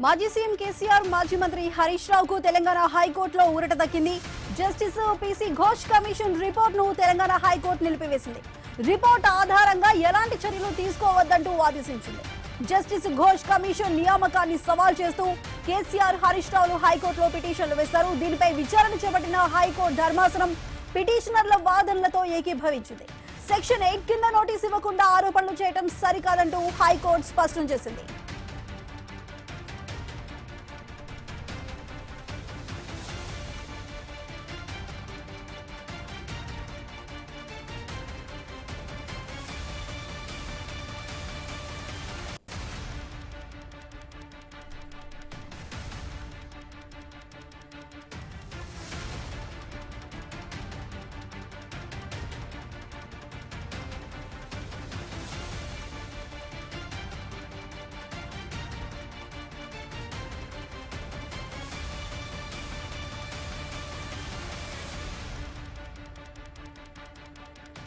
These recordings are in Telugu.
మాజీ సీఎం కేసీఆర్ మాజీ మంత్రి హరీష్ రావుకు తెలంగాణ హైకోర్టులో ఊరట దక్కింది. Justice PC Ghosh commission report ను తెలంగాణ హైకోర్టు నిలిపివేసింది. రిపోర్ట్ ఆధారంగా ఎలాంటి చర్యలు తీసుకోవద్దంటూ ఆదేశించింది. జస్టిస్ ఘోష్ కమిషన్ నియామకాన్ని సవాల్ చేస్తూ కేసీఆర్ హరీష్ రావులు హైకోర్టులో పిటిషన్లు వేశారు. దీనిపై విచారణ చేపట్టిన హైకోర్టు ధర్మాసనం పిటిషనర్ల వాదనలతో ఏకీభవించింది. సెక్షన్ 8 కింద నోటీస్ ఇవ్వకుండా ఆరోపణలు చేయడం సరికాదంటూ హైకోర్టు స్పష్టం చేసింది.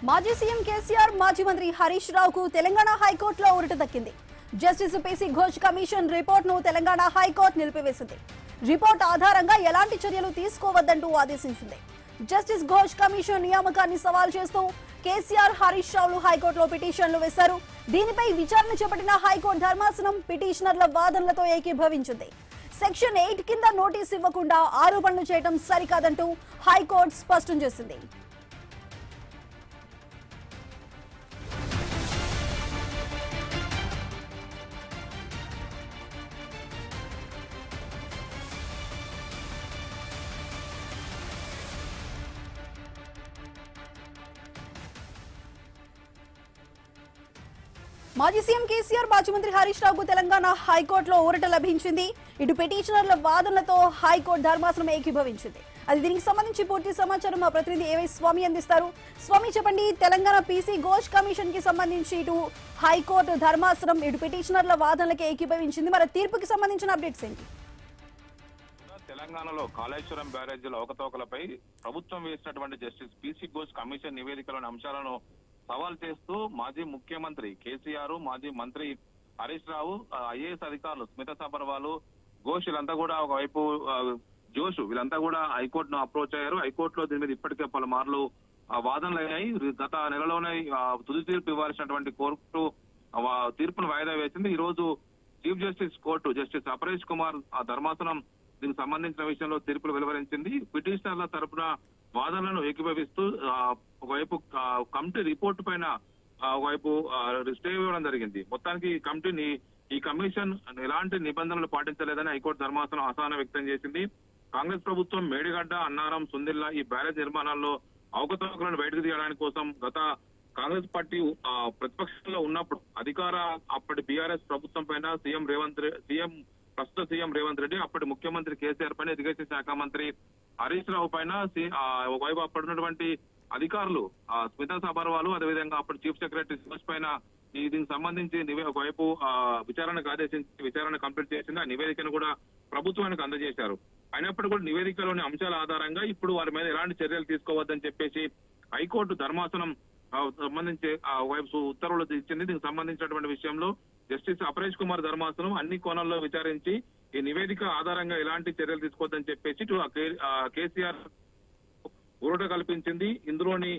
మాజీ సీఎం కేసీఆర్ మాజీ మంత్రి హరీష్ రావుకు తెలంగాణ హైకోర్టులో ఊరట దక్కింది. Justice PC Ghosh commission report ను తెలంగాణ హైకోర్టు నిలిపివేసింది. రిపోర్ట్ ఆధారంగా ఎలాంటి చర్యలు తీసుకోవద్దంటూ ఆదేశించింది. జస్టిస్ ఘోష్ కమిషన్ నియామకాన్ని సవాల్ చేస్తూ కేసీఆర్ హరీష్ రావులు హైకోర్టులో పిటిషన్లు వేశారు. దీనిపై విచారణ చేపట్టిన హైకోర్టు ధర్మాసనం పిటిషనర్ల వాదనలతో ఏకీభవించింది. సెక్షన్ 8 కింద నోటీస్ ఇవ్వకుండా ఆరోపణలు చేయడం సరికాదంటూ హైకోర్టు స్పష్టం చేసింది. మాజీ సీఎం కేసీఆర్ మాజీ మంత్రి హరీష్ రావుకు తెలంగాణ హైకోర్టులో ఊరట లభించింది. ఇటు పిటిషనర్ల వాదనలతో హైకోర్టు ధర్మాసనం ఏకీభవించింది. అది దీనికి సంబంధించి పూర్తి సమాచారం మా ప్రతినిధి ఏవై స్వామి అందిస్తారు. స్వామి చెప్పండి, తెలంగాణ పీసీ ఘోష్ కమిషన్ కి సంబంధించి ఇటు హైకోర్టు ధర్మాసనం ఇటు పిటిషనర్ల వాదనలకు ఏకీభవించింది. మరి తీర్పుకి సంబంధించిన అప్డేట్స్ ఏంటి? తెలంగాణలో కాళేశ్వరం బ్యారేజీల అవకతవకలపై ప్రభుత్వం వేసినటువంటి జస్టిస్ పీసీ ఘోష్ కమిషన్ నివేదికలోని అంశాలను సవాల్ చేస్తూ మాజీ ముఖ్యమంత్రి కేసీఆర్, మాజీ మంత్రి హరీష్ రావు, ఐఏఎస్ అధికారులు స్మితా సబర్వాల్, ఘోష్ వీళ్ళంతా కూడా ఒకవైపు జోష్ వీళ్ళంతా కూడా హైకోర్టును అప్రోచ్ అయ్యారు. హైకోర్టులో దీని మీద ఇప్పటికే పలుమార్లు వాదనలు అయ్యాయి. గత నెలలోనే తుది తీర్పు ఇవ్వాల్సినటువంటి కోర్టు తీర్పును వాయిదా వేసింది. ఈ రోజు chief justice court justice Aparesh Kumar ధర్మాసనం దీనికి సంబంధించిన విషయంలో తీర్పులు వెలువరించింది. పిటిషనర్ల తరపున వాదనలను ఏకీభవిస్తూ ఒకవైపు కమిటీ రిపోర్టు పైన ఒకవైపు స్టే ఇవ్వడం జరిగింది. మొత్తానికి ఈ కమిషన్ ఎలాంటి నిబంధనలు పాటించలేదని హైకోర్టు ధర్మాసనం అసహనం వ్యక్తం చేసింది. కాంగ్రెస్ ప్రభుత్వం మేడిగడ్డ, అన్నారం, సుందిల్లా ఈ బ్యారేజ్ నిర్మాణాల్లో అవకతవకలను బయటకు తీయడానికి కోసం గత కాంగ్రెస్ పార్టీ ప్రతిపక్షంలో ఉన్నప్పుడు అప్పటి బీఆర్ఎస్ ప్రభుత్వం పైన ప్రస్తుత సీఎం రేవంత్ రెడ్డి, అప్పటి ముఖ్యమంత్రి కేసీఆర్ పైన, ఇరిగేషన్ శాఖ మంత్రి హరీష్ రావు పైన ఒకవైపు అప్పటిన్నటువంటి అధికారులు స్మితా సబర్వాల్, అదేవిధంగా అప్పటి చీఫ్ సెక్రటరీ సుభాష్ పైన దీనికి సంబంధించి ఒకవైపు విచారణకు ఆదేశించి విచారణ కంప్లీట్ చేసింది. ఆ నివేదికను కూడా ప్రభుత్వానికి అందజేశారు. అయినప్పటికీ కూడా నివేదికలోని అంశాల ఆధారంగా ఇప్పుడు వారి మీద ఎలాంటి చర్యలు తీసుకోవద్దని చెప్పేసి హైకోర్టు ధర్మాసనం సంబంధించి ఒకవైపు ఉత్తర్వులు ఇచ్చింది. దీనికి సంబంధించినటువంటి విషయంలో జస్టిస్ అపరేష్ కుమార్ ధర్మాసనం అన్ని కోణాల్లో విచారించి ఈ నివేదిక ఆధారంగా ఎలాంటి చర్యలు తీసుకోవద్దని చెప్పేసి కేసీఆర్ ఊరట కల్పించింది. ఇందులోని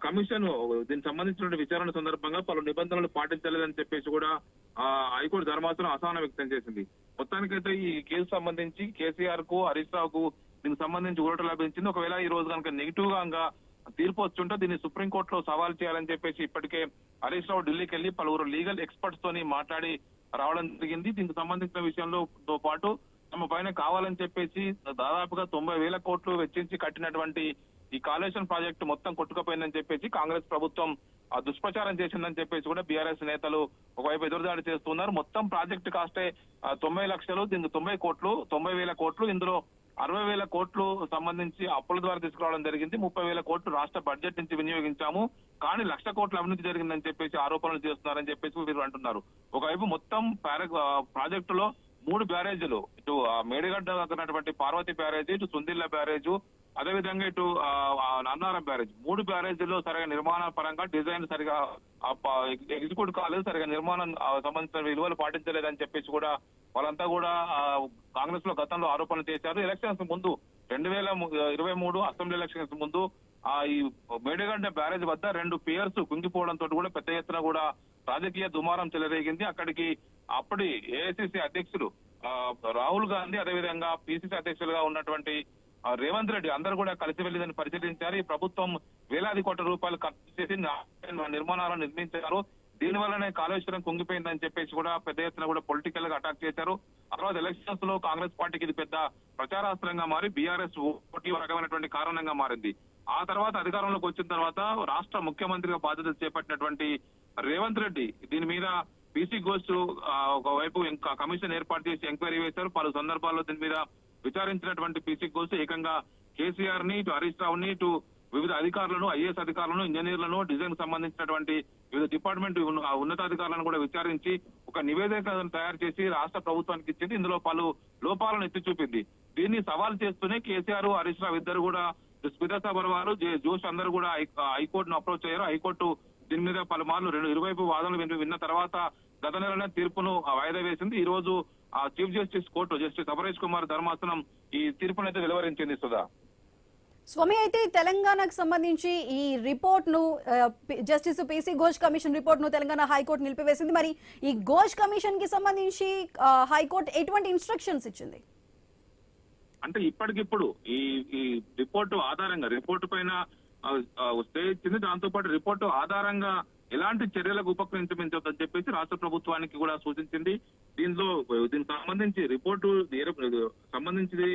కమిషన్ దీనికి సంబంధించిన విచారణ సందర్భంగా పలు నిబంధనలు పాటించలేదని చెప్పేసి కూడా హైకోర్టు ధర్మాసనం అసహనం వ్యక్తం చేసింది. మొత్తానికైతే ఈ కేసు సంబంధించి కేసీఆర్ కు, హరీష్ రావుకు దీనికి సంబంధించి ఊరట లభించింది. ఒకవేళ ఈ రోజు కనుక నెగిటివ్ గా తీర్పు వచ్చుంటే దీన్ని సుప్రీంకోర్టులో సవాల్ చేయాలని చెప్పేసి ఇప్పటికే హరీష్ రావు ఢిల్లీకి వెళ్లి పలువురు లీగల్ ఎక్స్పర్ట్స్ తోని మాట్లాడి రావడం జరిగింది. దీనికి సంబంధించిన విషయంలో పాటు తమ పైన కావాలని చెప్పేసి దాదాపుగా 90,000 కోట్లు వెచ్చించి కట్టినటువంటి ఈ కాళేశ్వరం ప్రాజెక్టు మొత్తం కొట్టుకుపోయిందని చెప్పేసి కాంగ్రెస్ ప్రభుత్వం దుష్ప్రచారం చేసిందని చెప్పేసి కూడా బీఆర్ఎస్ నేతలు ఒకవైపు ఎదురుదాడి చేస్తున్నారు. మొత్తం ప్రాజెక్టు కాస్టే 90 లక్షలు, దీనికి 90,000 కోట్లు, ఇందులో 60,000 కోట్లు సంబంధించి అప్పుల ద్వారా తీసుకురావడం జరిగింది. 30,000 కోట్లు రాష్ట్ర బడ్జెట్ నుంచి వినియోగించాము, కానీ 1,00,000 కోట్ల అవినీతి జరిగిందని చెప్పేసి ఆరోపణలు చేస్తున్నారని చెప్పేసి వీరు అంటున్నారు. ఒకవైపు మొత్తం ప్రాజెక్టులో 3 బ్యారేజీలు, ఇటు మేడిగడ్డ ఉన్నటువంటి పార్వతి బ్యారేజీ, ఇటు సుందిల్లా బ్యారేజు, అదేవిధంగా ఇటు అన్నారం బ్యారేజ్, 3 బ్యారేజీల్లో సరిగా నిర్మాణ పరంగా డిజైన్ సరిగా ఎగ్జిక్యూట్ కాలేదు, సరిగా నిర్మాణం సంబంధించిన విలువలు పాటించలేదని చెప్పేసి కూడా వాళ్ళంతా కూడా కాంగ్రెస్ లో గతంలో ఆరోపణలు చేశారు. ఎలక్షన్స్ ముందు 2023 అసెంబ్లీ ఎలక్షన్స్ ముందు ఈ మేడిగడ్డ బ్యారేజ్ వద్ద 2 పియర్స్ కుంగిపోవడంతో కూడా పెద్ద ఎత్తున కూడా రాజకీయ దుమారం చెలరేగింది. అక్కడికి అప్పటి ఏఐసిసి అధ్యక్షుడు రాహుల్ గాంధీ, అదేవిధంగా పిసిసి అధ్యక్షులుగా ఉన్నటువంటి రేవంత్ రెడ్డి అందరూ కూడా కలిసి వెళ్లి దాన్ని పరిశీలించారు. ఈ ప్రభుత్వం వేలాది కోట్ల రూపాయలు ఖర్చు చేసి నిర్మాణాలను నిర్మించారు. దీనివల్లనే కాళేశ్వరం కుంగిపోయిందని చెప్పేసి కూడా పెద్ద ఎత్తున కూడా పొలిటికల్ గా అటాక్ చేశారు. ఆ తర్వాత ఎలక్షన్స్ లో కాంగ్రెస్ పార్టీకి ఇది పెద్ద ప్రచారాస్త్రంగా మారి బీఆర్ఎస్ పోటీ రకమైనటువంటి కారణంగా మారింది. ఆ తర్వాత అధికారంలోకి వచ్చిన తర్వాత రాష్ట్ర ముఖ్యమంత్రిగా బాధ్యతలు చేపట్టినటువంటి రేవంత్ రెడ్డి దీని మీద పీసీ ఘోష్ ఒకవైపు ఇంకా కమిషన్ ఏర్పాటు చేసి ఎంక్వైరీ వేశారు. పలు సందర్భాల్లో దీని మీద విచారించినటువంటి పీసీ ఘోష్ ఏకంగా కేసీఆర్ ని, ఇటు హరీష్ రావు ని, ఇటు వివిధ అధికారులను, ఐఏఎస్ అధికారులను, ఇంజనీర్లను, డిజైన్ సంబంధించినటువంటి వివిధ డిపార్ట్మెంట్ ఉన్నతాధికారులను కూడా విచారించి ఒక నివేదికను తయారు చేసి రాష్ట్ర ప్రభుత్వానికి ఇచ్చింది. ఇందులో పలు లోపాలను ఎత్తి చూపింది. దీన్ని సవాల్ చేస్తూనే కేసీఆర్, హరీష్ రావు ఇద్దరు కూడా, స్మితా సబర్వాల్, జోష్ అందరూ కూడా హైకోర్టును అప్రోచ్ అయ్యారు. హైకోర్టు దీని మీద పలుమార్లు ఇరువైపు వాదనలు విన్న తర్వాత గత నెలనే తీర్పును వాయిదా వేసింది. ఈ రోజు chief justice court justice Aparesh Kumar ధర్మాసనం ఈ తీర్పునైతే వెలువరించింది. సుధా, స్వామి, అయితే తెలంగాణకు సంబంధించి ఈ రిపోర్ట్ ను justice PC Ghosh commission report ను తెలంగాణ హైకోర్టు నిలిపివేసింది. మరి ఈ ఘోష్ కమిషన్ కి సంబంధించి హైకోర్టు ఎటువంటి ఇన్స్ట్రక్షన్స్ ఇచ్చింది? అంటే ఇప్పటికిప్పుడు ఈ రిపోర్టు ఆధారంగా రిపోర్టు పైన స్టే ఇచ్చింది. దాంతో పాటు రిపోర్టు ఆధారంగా ఎలాంటి చర్యలకు ఉపక్రమించవద్దని చెప్పేసి రాష్ట్ర ప్రభుత్వానికి కూడా సూచించింది. దీనికి సంబంధించి రిపోర్టు సంబంధించి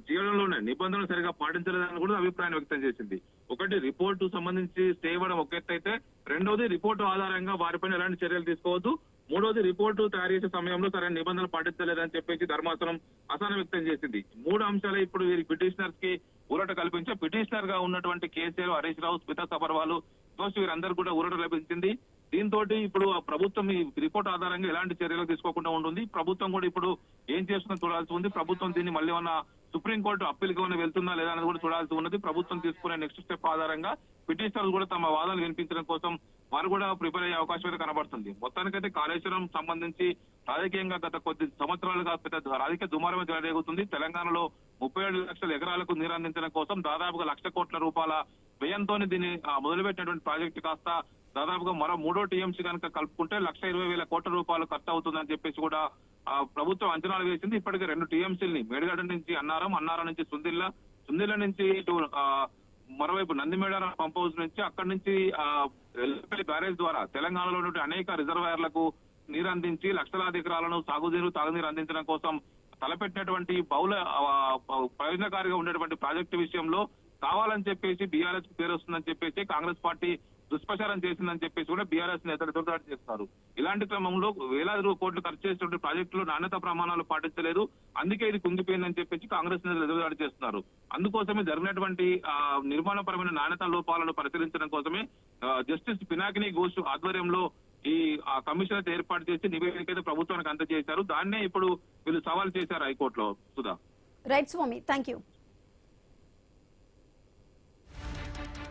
చేయడంలోనే నిబంధనలు సరిగా పాటించలేదని కూడా అభిప్రాయం వ్యక్తం చేసింది. ఒకటి, రిపోర్టు సంబంధించి స్టే ఇవ్వడం ఒక ఎత్తు అయితే, రెండోది రిపోర్టు ఆధారంగా వారిపైన ఎలాంటి చర్యలు తీసుకోవద్దు, మూడోది రిపోర్టు తయారు చేసే సమయంలో సరైన నిబంధనలు పాటించలేదని చెప్పేసి ధర్మాసనం అసహనం వ్యక్తం చేసింది. 3 అంశాలు ఇప్పుడు వీరి పిటిషనర్స్ కి ఊరట కల్పించే పిటిషనర్ గా ఉన్నటువంటి కేసీఆర్, హరీష్ రావు, స్మితా సబర్వాల్, వీరందరూ కూడా ఊరట లభించింది. దీంతో ఇప్పుడు ప్రభుత్వం ఈ రిపోర్ట్ ఆధారంగా ఎలాంటి చర్యలు తీసుకోకుండా ఉంటుంది. ప్రభుత్వం కూడా ఇప్పుడు ఏం చేస్తుందో చూడాల్సి ఉంది. ప్రభుత్వం దీన్ని మళ్ళీ ఉన్న సుప్రీంకోర్టు అప్పీల్ కి వెళ్తుందా లేదా అనేది కూడా చూడాల్సి ఉన్నది. ప్రభుత్వం తీసుకునే నెక్స్ట్ స్టెప్ ఆధారంగా పిటిషనర్లు కూడా తమ వాదనలు వినిపించడం కోసం వారు కూడా ప్రిపేర్ అయ్యే అవకాశం అయితే కనబడుతుంది. మొత్తానికైతే కాళేశ్వరం సంబంధించి రాజకీయంగా గత కొద్ది సంవత్సరాలుగా పెద్ద రాజకీయ దుమారమే జరగబోతుంది. తెలంగాణలో 37 లక్షల ఎకరాలకు నీరు అందించడం కోసం దాదాపుగా 1,00,000 కోట్ల రూపాయల వ్యయంతో దీన్ని మొదలుపెట్టినటువంటి ప్రాజెక్టు కాస్త దాదాపుగా మరో 3వ టీఎంసీ కనుక కలుపుకుంటే 1,20,000 కోట్ల రూపాయలు ఖర్చు అవుతుందని చెప్పేసి కూడా ప్రభుత్వం అంచనాలు వేసింది. ఇప్పటికే 2 టీఎంసీలని మేడిగడ్డ నుంచి అన్నారం నుంచి సుందిల్ల నుంచి ఇటు మరోవైపు నందిమేడారం పంప్ హౌస్ నుంచి, అక్కడి నుంచి ఎల్లపల్లి బ్యారేజ్ ద్వారా తెలంగాణలో అనేక రిజర్వాయర్లకు నీరు అందించి లక్షలాది ఎకరాలను తాగునీరు అందించడం కోసం తలపెట్టినటువంటి బహుళ ప్రయోజనకారిగా ఉండేటువంటి ప్రాజెక్టు విషయంలో కావాలని చెప్పేసి బీఆర్ఎస్ కు పేరు వస్తుందని చెప్పేసి కాంగ్రెస్ పార్టీ దుష్ప్రచారం చేసిందని చెప్పేసి కూడా బీఆర్ఎస్ నేతలు ఎదురుదాడి చేస్తారు. ఇలాంటి క్రమంలో వేలాది కోట్లు ఖర్చు చేసినటువంటి ప్రాజెక్టులు నాణ్యత ప్రమాణాలు పాటించలేదు, అందుకే ఇది కుంగిపోయిందని చెప్పేసి కాంగ్రెస్ నేతలు ఎదురుదాడి చేస్తున్నారు. అందుకోసమే జరిగినటువంటి నిర్మాణపరమైన నాణ్యత లోపాలను పరిశీలించడం కోసమే జస్టిస్ పినాకిని ఘోష్ ఆధ్వర్యంలో ఈ కమిషన్ అయితే ఏర్పాటు చేసి నివేదిక అయితే ప్రభుత్వానికి అందజేశారు. దాన్నే ఇప్పుడు వీళ్ళు సవాల్ చేశారు హైకోర్టులో. Sudha, right Swamy, thank you.